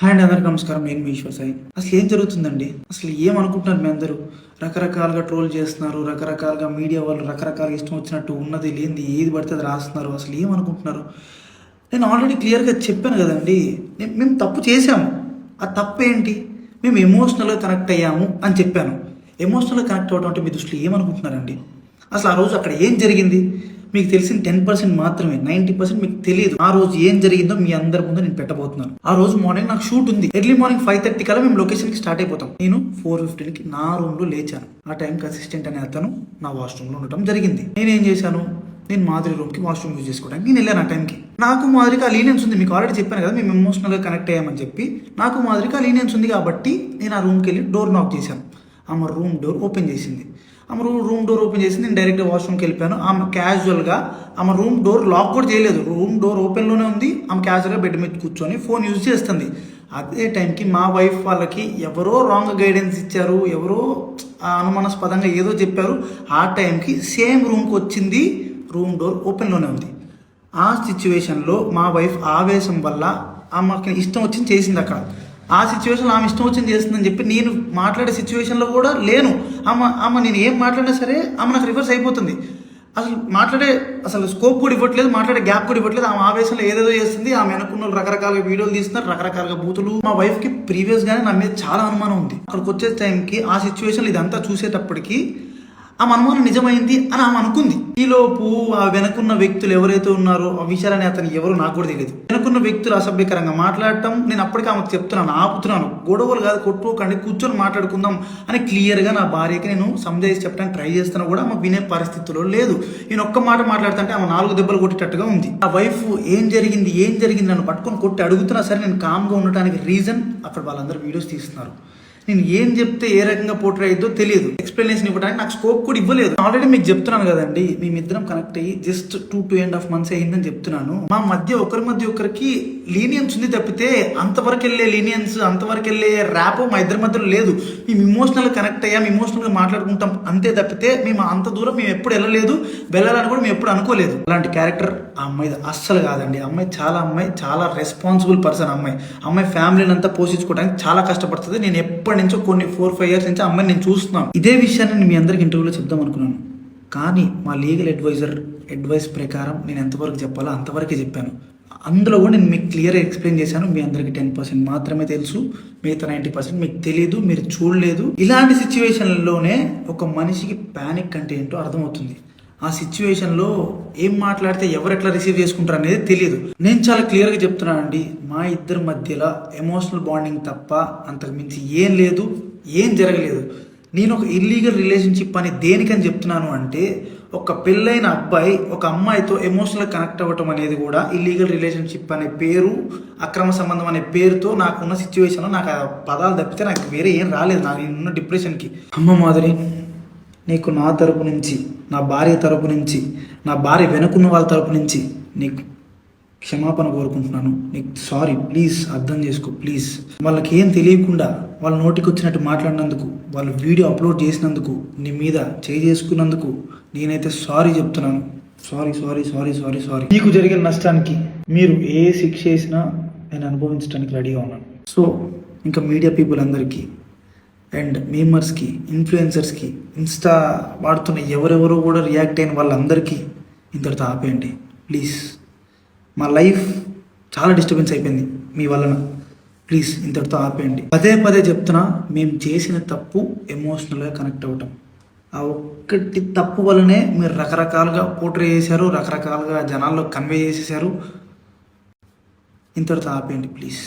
Hi అండి, అందరికీ నమస్కారం. నేను మీ ఈశ్వర్ సాయి. అసలు ఏం జరుగుతుందండి? అసలు ఏమనుకుంటున్నారు మీ అందరూ? రకరకాలుగా ట్రోల్ చేస్తున్నారు, రకరకాలుగా మీడియా వాళ్ళు రకరకాలుగా ఇష్టం వచ్చినట్టు ఉన్నది లేనిది ఏది పడితే అది రాస్తున్నారు. అసలు ఏమనుకుంటున్నారు? నేను ఆల్రెడీ క్లియర్గా చెప్పాను కదండి, మేము తప్పు చేశాము. ఆ తప్పు ఏంటి? మేము ఎమోషనల్గా కనెక్ట్ అయ్యాము అని చెప్పాను. ఎమోషనల్గా కనెక్ట్ అవ్వడం అంటే మీ దృష్టిలో ఏమనుకుంటున్నారండి? అసలు ఆ రోజు అక్కడ ఏం జరిగింది? మీకు తెలిసిన 10% మాత్రమే, 90% మీకు తెలియదు. ఆ రోజు ఏం జరిగిందో మీ అందరి ముందు నేను పెట్టబోతున్నాను. ఆ రోజు మార్నింగ్ నాకు షూట్ ఉంది. ఎర్లీ మార్నింగ్ 5:30 కల్లా మేము లొకేషన్కి స్టార్ట్ అయిపోతాం. నేను 4:15కి నా రూమ్లో లేచాను. ఆ టైంకి అసిస్టెంట్ అనే అతను నా వాష్రూమ్లో ఉండటం జరిగింది. నేనేం చేశాను? నేను మాధురి రూమ్కి వాష్రూమ్ యూజ్ చేసుకోవడానికి నేను వెళ్ళాను. ఆ టైంకి నాకు మాదిరికి ఆ లీనియన్స్ ఉంది. మీకు ఆల్రెడీ చెప్పాను కదా, మేము ఎమోషనల్గా కనెక్ట్ అయ్యామని చెప్పి. నాకు మాదిరికి ఆ లీనియన్స్ ఉంది కాబట్టి నేను ఆ రూమ్కి వెళ్ళి డోర్ నాక్ చేశాను. ఆమె రూమ్ డోర్ ఓపెన్ చేసింది. ఆమె రూమ్ డోర్ ఓపెన్ చేసి నేను డైరెక్ట్గా వాష్రూమ్కి వెళ్ళిపోయాను. ఆమె క్యాజువల్గా ఆమె రూమ్ డోర్ లాక్ కూడా చేయలేదు. రూమ్ డోర్ ఓపెన్లోనే ఉంది. ఆమె క్యాజువల్గా బెడ్ మీద కూర్చొని ఫోన్ యూజ్ చేస్తుంది. అదే టైంకి మా వైఫ్ వాళ్ళకి ఎవరో రాంగ్ గైడెన్స్ ఇచ్చారు, ఎవరో అనుమానాస్పదంగా ఏదో చెప్పారు. ఆ టైంకి సేమ్ రూమ్కి వచ్చింది. రూమ్ డోర్ ఓపెన్లోనే ఉంది. ఆ సిచ్యువేషన్లో మా వైఫ్ ఆవేశం వల్ల ఆమెకి ఇష్టం వచ్చింది చేసింది. అక్కడ ఆ సిచ్యువేషన్లో ఆమె ఇష్టం వచ్చింది చేస్తుందని చెప్పి నేను మాట్లాడే సిచ్యువేషన్లో కూడా లేను. ఆమె నేను ఏం మాట్లాడినా సరే ఆమె నాకు రివర్స్ అయిపోతుంది. అసలు స్కోప్ కూడా ఇవ్వట్లేదు, మాట్లాడే గ్యాప్ కూడా ఇవ్వట్లేదు. ఆమె ఆవేశంలో ఏదేదో చేస్తుంది. ఆమె అనుకున్న రకరకాలుగా వీడియోలు తీస్తున్నారు, రకరకాలుగా బూతులు. మా వైఫ్కి ప్రీవియస్గానే నా మీద చాలా అనుమానం ఉంది. అక్కడికి వచ్చే టైంకి ఆ సిచ్యువేషన్లో ఇదంతా చూసేటప్పటికి ఆమె అనుమానం నిజమైంది అని ఆమె అనుకుంది. ఈలోపు ఆ వెనుకున్న వ్యక్తులు ఎవరైతే ఉన్నారో ఆ విషయాలని అతను ఎవరో నాకు కూడా తెలియదు. వెనుకున్న వ్యక్తులు అసభ్యకరంగా మాట్లాడటం, నేను అప్పటికే ఆమెకు చెప్తున్నాను, ఆపుతున్నాను. గొడవలు కాదు, కొట్టుకోకండి, కూర్చొని మాట్లాడుకుందాం అని క్లియర్గా నా భార్యకి నేను సంజాయిషి చెప్పడానికి ట్రై చేస్తున్నా కూడా ఆమె వినే పరిస్థితిలో లేదు. నేను ఒక్క మాట మాట్లాడుతుంటే ఆమె 4 దెబ్బలు కొట్టేటట్టుగా ఉంది. ఆ వైఫ్ ఏం జరిగింది నన్ను పట్టుకొని కొట్టి అడుగుతున్నా సరే నేను కామ్గా ఉండటానికి రీజన్ అక్కడ వాళ్ళందరూ వీడియోస్ తీస్తున్నారు. నేను ఏం చెప్తే ఏ రకంగా పోర్ట్రే అయ్యిద్దో తెలియదు. ఎక్స్ప్లెనేషన్ ఇవ్వడానికి నాకు స్కోప్ కూడా ఇవ్వలేదు. ఆల్రెడీ మీకు చెప్తున్నాను కదండి, మేమిద్దరం కనెక్ట్ అయ్యి జస్ట్ 2.5 months అయ్యిందని చెప్తున్నాను. మా మధ్య ఒకరికి లీనియన్స్ ఉంది తప్పితే అంతవరకు వెళ్ళే లీనియన్స్, అంతవరకు వెళ్ళే ర్యాప్ మా ఇద్దరి మధ్యలో లేదు. మేము ఇమోషనల్గా కనెక్ట్ అయ్యాం, ఇమోషనల్గా మాట్లాడుకుంటాం అంతే తప్పితే మేము అంత దూరం మేము ఎప్పుడు వెళ్ళాలని కూడా మేము ఎప్పుడు అనుకోలేదు. అలాంటి క్యారెక్టర్ ఆ అమ్మాయి అస్సలు కాదండి. అమ్మాయి చాలా రెస్పాన్సిబుల్ పర్సన్. అమ్మాయి ఫ్యామిలీని అంతా పోషించుకోవడానికి చాలా కష్టపడుతుంది. నేను ఎప్పటి నుంచో కొన్ని 4-5 years నుంచి అమ్మాయిని నేను చూస్తున్నాను. ఇదే విషయాన్ని నేను మీ అందరికి ఇంటర్వ్యూలో చెప్దాం అనుకున్నాను. కానీ మా లీగల్ అడ్వైస్ ప్రకారం నేను ఎంతవరకు చెప్పాలో అంతవరకే చెప్పాను. అందులో కూడా నేను మీకు క్లియర్గా ఎక్స్ప్లెయిన్ చేశాను. మీ అందరికి 10% మాత్రమే తెలుసు, మిగతా 90% మీకు తెలియదు, మీరు చూడలేదు. ఇలాంటి సిచ్యువేషన్లోనే ఒక మనిషికి ప్యానిక్ అంటే ఏంటో అర్థమవుతుంది. ఆ సిచ్యువేషన్లో ఏం మాట్లాడితే ఎవరు ఎట్లా రిసీవ్ చేసుకుంటారు అనేది తెలియదు. నేను చాలా క్లియర్గా చెప్తున్నాను అండి, మా ఇద్దరి మధ్యలో ఎమోషనల్ బాండింగ్ తప్ప అంతకు మించి ఏం లేదు, ఏం జరగలేదు. నేను ఒక ఇల్లీగల్ రిలేషన్షిప్ అని దేనికని చెప్తున్నాను అంటే, ఒక పెళ్ళైన అబ్బాయి ఒక అమ్మాయితో ఎమోషనల్గా కనెక్ట్ అవ్వటం అనేది కూడా ఇల్లీగల్ రిలేషన్షిప్ అనే పేరు, అక్రమ సంబంధం అనే పేరుతో నాకున్న సిచ్యువేషన్లో నాకు ఆ పదాలు తప్పితే నాకు వేరే ఏం రాలేదు. నాకు నేనున్న డిప్రెషన్కి. అమ్మ మాదిరి, నీకు నా తరపు నుంచి, నా భార్య తరపు నుంచి, నా భార్య వెనుకున్న వాళ్ళ తరపు నుంచి నీకు క్షమాపణ కోరుకుంటున్నాను. నీకు సారీ, ప్లీజ్ అర్థం చేసుకో, ప్లీజ్. వాళ్ళకి ఏం తెలియకుండా వాళ్ళ నోటికి వచ్చినట్టు మాట్లాడినందుకు, వాళ్ళు వీడియో అప్లోడ్ చేసినందుకు, నీ మీద చేసుకున్నందుకు నేనైతే సారీ చెప్తున్నాను. సారీ. నీకు జరిగిన నష్టానికి మీరు ఏ శిక్ష చేసినా నేను అనుభవించడానికి రెడీగా ఉన్నాను. సో ఇంకా మీడియా పీపుల్ అందరికీ అండ్ మీమర్స్కి, ఇన్ఫ్లుయెన్సర్స్కి, ఇన్స్టా వాడుతున్న ఎవరెవరో కూడా రియాక్ట్ అయిన వాళ్ళందరికీ ఇంతటితో ఆపేయండి ప్లీజ్. మా లైఫ్ చాలా డిస్టర్బెన్స్ అయిపోయింది మీ వలన. ప్లీజ్ ఇంతటితో ఆపేయండి. పదే చెప్తున్నా, మేము చేసిన తప్పు ఎమోషనల్గా కనెక్ట్ అవ్వటం. ఆ ఒక్కటి తప్పు వల్లనే మీరు రకరకాలుగా పోర్ట్రే చేశారు, రకరకాలుగా జనాల్లో కన్వే చేసేసారు. ఇంతటితో ఆపేయండి ప్లీజ్.